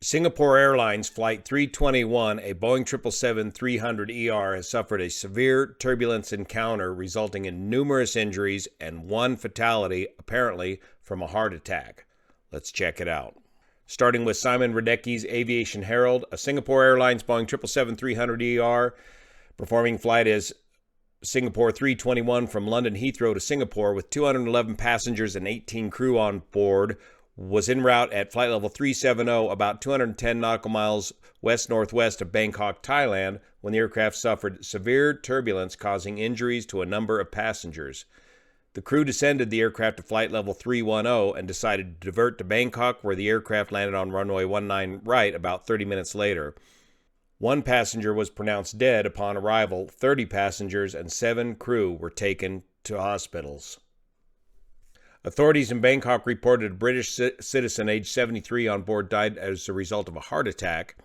Singapore Airlines Flight 321, a Boeing 777-300ER, has suffered a severe turbulence encounter resulting in numerous injuries and one fatality, apparently from a heart attack. Let's check it out. Starting with Simon Radecki's Aviation Herald, a Singapore Airlines Boeing 777-300ER performing flight is Singapore 321 from London Heathrow to Singapore with 211 passengers and 18 crew on board was en route at flight level 370 about 210 nautical miles west-northwest of Bangkok, Thailand, when the aircraft suffered severe turbulence causing injuries to a number of passengers. The crew descended the aircraft to flight level 310 and decided to divert to Bangkok, where the aircraft landed on runway 19 right about 30 minutes later. One passenger was pronounced dead upon arrival. 30 passengers and 7 crew were taken to hospitals. Authorities in Bangkok reported a British citizen aged 73 on board died as a result of a heart attack.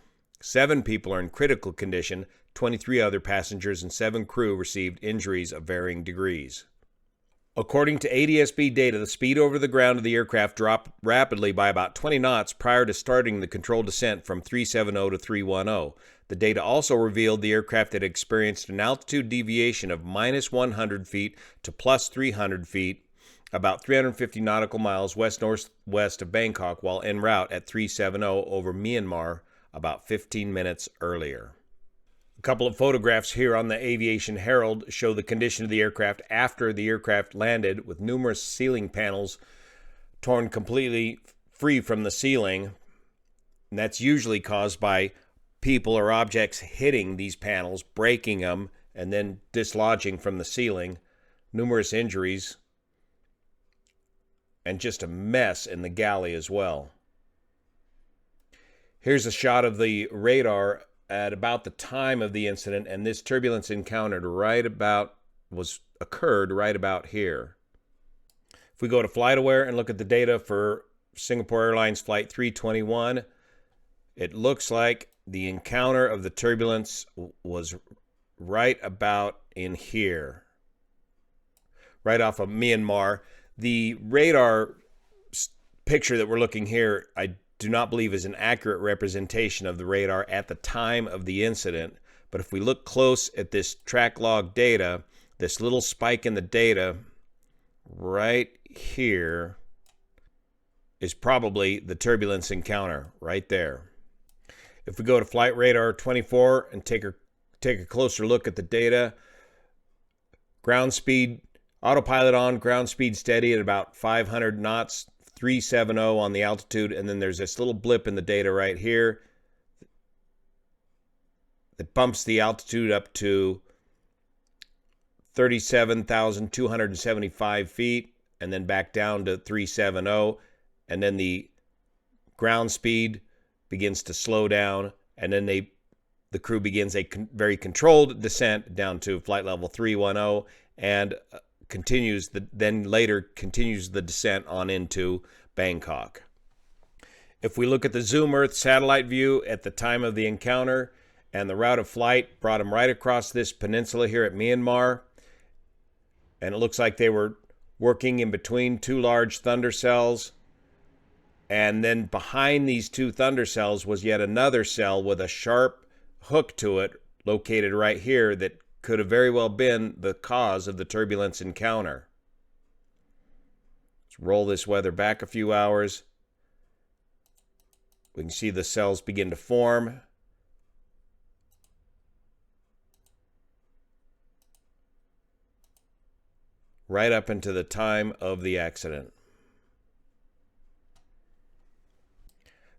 7 people are in critical condition. 23 other passengers and 7 crew received injuries of varying degrees. According to ADS-B data, the speed over the ground of the aircraft dropped rapidly by about 20 knots prior to starting the controlled descent from 370 to 310. The data also revealed the aircraft had experienced an altitude deviation of minus 100 feet to plus 300 feet, about 350 nautical miles west-northwest of Bangkok, while en route at 370 over Myanmar about 15 minutes earlier. A couple of photographs here on the Aviation Herald show the condition of the aircraft after the aircraft landed, with numerous ceiling panels torn completely free from the ceiling. And that's usually caused by people or objects hitting these panels, breaking them, and then dislodging from the ceiling. Numerous injuries, and just a mess in the galley as well. Here's a shot of the radar at about the time of the incident, and this turbulence occurred right about here. If we go to FlightAware and look at the data for Singapore Airlines Flight 321, it looks like the encounter of the turbulence was right about in here, right off of Myanmar. The radar picture that we're looking here, I do not believe is an accurate representation of the radar at the time of the incident. But if we look close at this track log data, this little spike in the data right here is probably the turbulence encounter right there. If we go to Flight Radar 24 and take a closer look at the data, ground speed, autopilot on, ground speed steady at about 500 knots, 370 on the altitude, and then there's this little blip in the data right here that bumps the altitude up to 37,275 feet and then back down to 370, and then the ground speed begins to slow down, and then the crew begins a very controlled descent down to flight level 310 and continues the descent on into Bangkok. If we look at the Zoom Earth satellite view at the time of the encounter, and the route of flight brought them right across this peninsula here at Myanmar, and it looks like they were working in between 2 large thunder cells, and then behind these 2 thunder cells was yet another cell with a sharp hook to it located right here that could have very well been the cause of the turbulence encounter. Let's roll this weather back a few hours. We can see the cells begin to form. Right up into the time of the accident.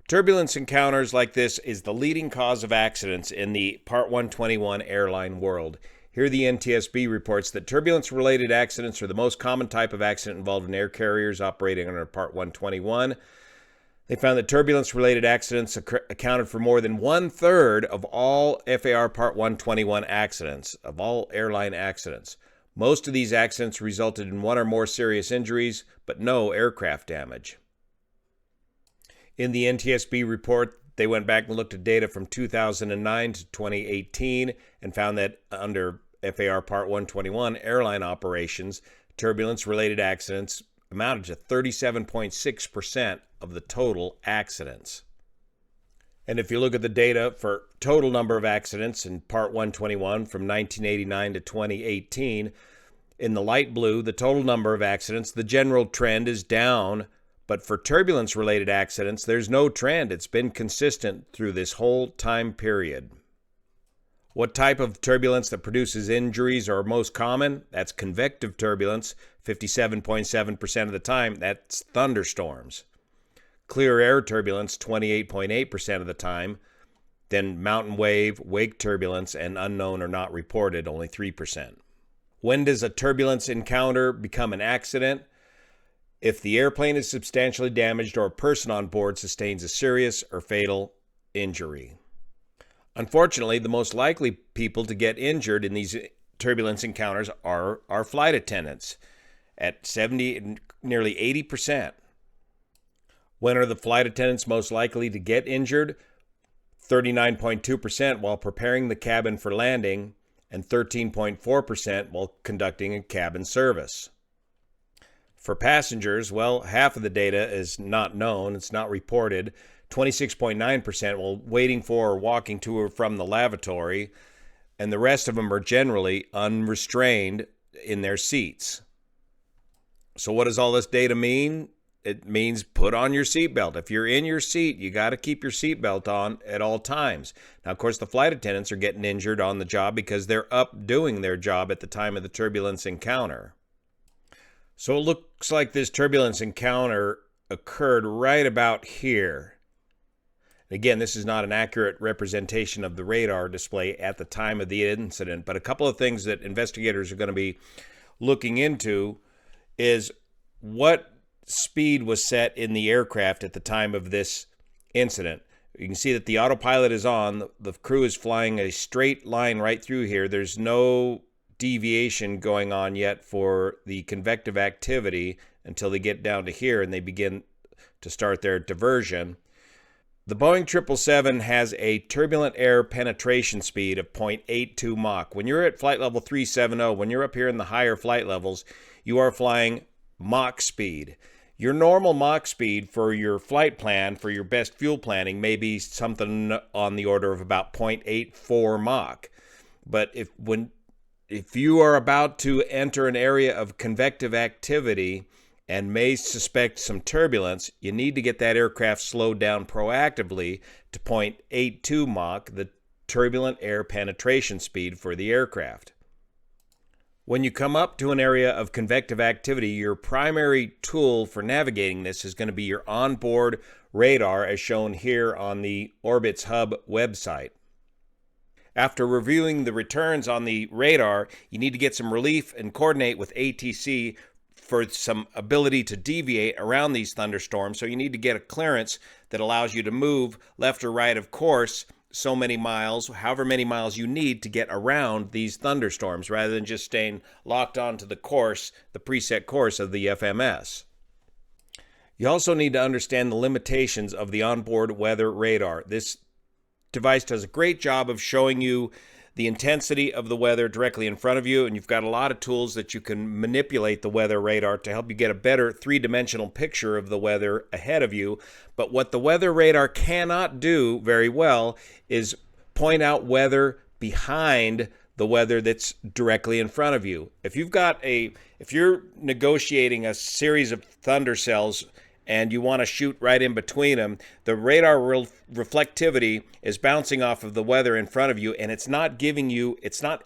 Turbulence encounters like this is the leading cause of accidents in the Part 121 airline world. Here the NTSB reports that turbulence-related accidents are the most common type of accident involved in air carriers operating under Part 121. They found that turbulence-related accidents accounted for more than 1/3 of all FAR Part 121 accidents, of all airline accidents. Most of these accidents resulted in 1 or more serious injuries, but no aircraft damage. In the NTSB report, they went back and looked at data from 2009 to 2018 and found that under FAR Part 121 airline operations, turbulence-related accidents amounted to 37.6% of the total accidents. And if you look at the data for total number of accidents in Part 121 from 1989 to 2018, in the light blue, the total number of accidents, the general trend is down. But for turbulence-related accidents, there's no trend. It's been consistent through this whole time period. What type of turbulence that produces injuries are most common? That's convective turbulence, 57.7% of the time. That's thunderstorms. Clear air turbulence, 28.8% of the time. Then mountain wave, wake turbulence, and unknown or not reported, only 3%. When does a turbulence encounter become an accident? If the airplane is substantially damaged or a person on board sustains a serious or fatal injury. Unfortunately, the most likely people to get injured in these turbulence encounters are our flight attendants at 70 and nearly 80%. When are the flight attendants most likely to get injured? 39.2% while preparing the cabin for landing and 13.4% while conducting a cabin service. For passengers, well, half of the data is not known, it's not reported. 26.9% while waiting for or walking to or from the lavatory, and the rest of them are generally unrestrained in their seats. So what does all this data mean? It means put on your seatbelt. If you're in your seat, you got to keep your seatbelt on at all times. Now, of course, the flight attendants are getting injured on the job because they're up doing their job at the time of the turbulence encounter. So it looks like this turbulence encounter occurred right about here. Again, this is not an accurate representation of the radar display at the time of the incident, but a couple of things that investigators are going to be looking into is what speed was set in the aircraft at the time of this incident. You can see that the autopilot is on. The crew is flying a straight line right through here. There's no deviation going on yet for the convective activity until they get down to here and they begin to start their diversion. The Boeing 777 has a turbulent air penetration speed of 0.82 Mach. When you're at flight level 370, when you're up here in the higher flight levels, you are flying Mach speed. Your normal Mach speed for your flight plan, for your best fuel planning, may be something on the order of about 0.84 Mach. But if you are about to enter an area of convective activity and may suspect some turbulence, you need to get that aircraft slowed down proactively to 0.82 Mach, the turbulent air penetration speed for the aircraft. When you come up to an area of convective activity, your primary tool for navigating this is going to be your onboard radar, as shown here on the Orbitz Hub website. After reviewing the returns on the radar, you need to get some relief and coordinate with ATC for some ability to deviate around these thunderstorms. So you need to get a clearance that allows you to move left or right of course so many miles, however many miles you need to get around these thunderstorms, rather than just staying locked onto the course, the preset course of the FMS. You also need to understand the limitations of the onboard weather radar. This device does a great job of showing you the intensity of the weather directly in front of you, and you've got a lot of tools that you can manipulate the weather radar to help you get a better three-dimensional picture of the weather ahead of you. But what the weather radar cannot do very well is point out weather behind the weather that's directly in front of you. If you're negotiating a series of thunder cells and you want to shoot right in between them, the radar reflectivity is bouncing off of the weather in front of you, and it's not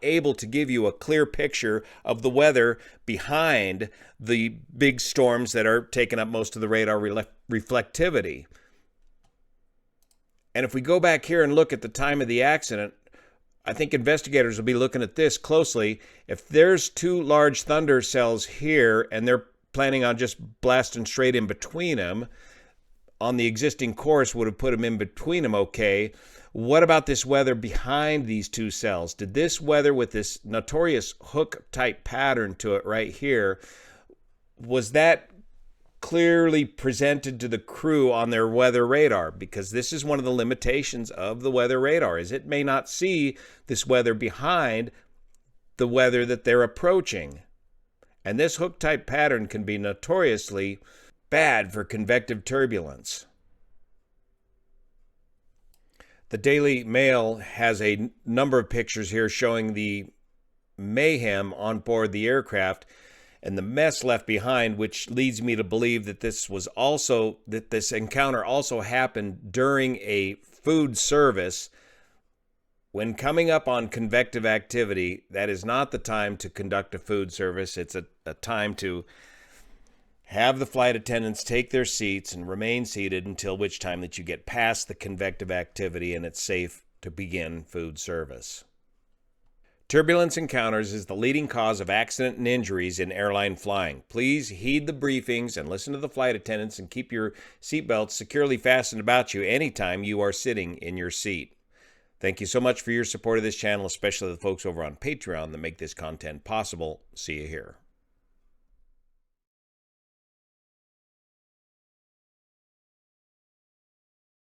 able to give you a clear picture of the weather behind the big storms that are taking up most of the radar reflectivity. And if we go back here and look at the time of the accident, I think investigators will be looking at this closely. If there's two large thunder cells here and they're planning on just blasting straight in between them, on the existing course would have put them in between them okay. What about this weather behind these two cells? Did this weather with this notorious hook type pattern to it right here, was that clearly presented to the crew on their weather radar? Because this is one of the limitations of the weather radar, is it may not see this weather behind the weather that they're approaching. And this hook type pattern can be notoriously bad for convective turbulence. The Daily Mail has a number of pictures here showing the mayhem on board the aircraft and the mess left behind, which leads me to believe that this encounter also happened during a food service. When coming up on convective activity, that is not the time to conduct a food service. It's a time to have the flight attendants take their seats and remain seated until which time that you get past the convective activity and it's safe to begin food service. Turbulence encounters is the leading cause of accident and injuries in airline flying. Please heed the briefings and listen to the flight attendants and keep your seatbelts securely fastened about you anytime you are sitting in your seat. Thank you so much for your support of this channel, especially the folks over on Patreon that make this content possible. See you here.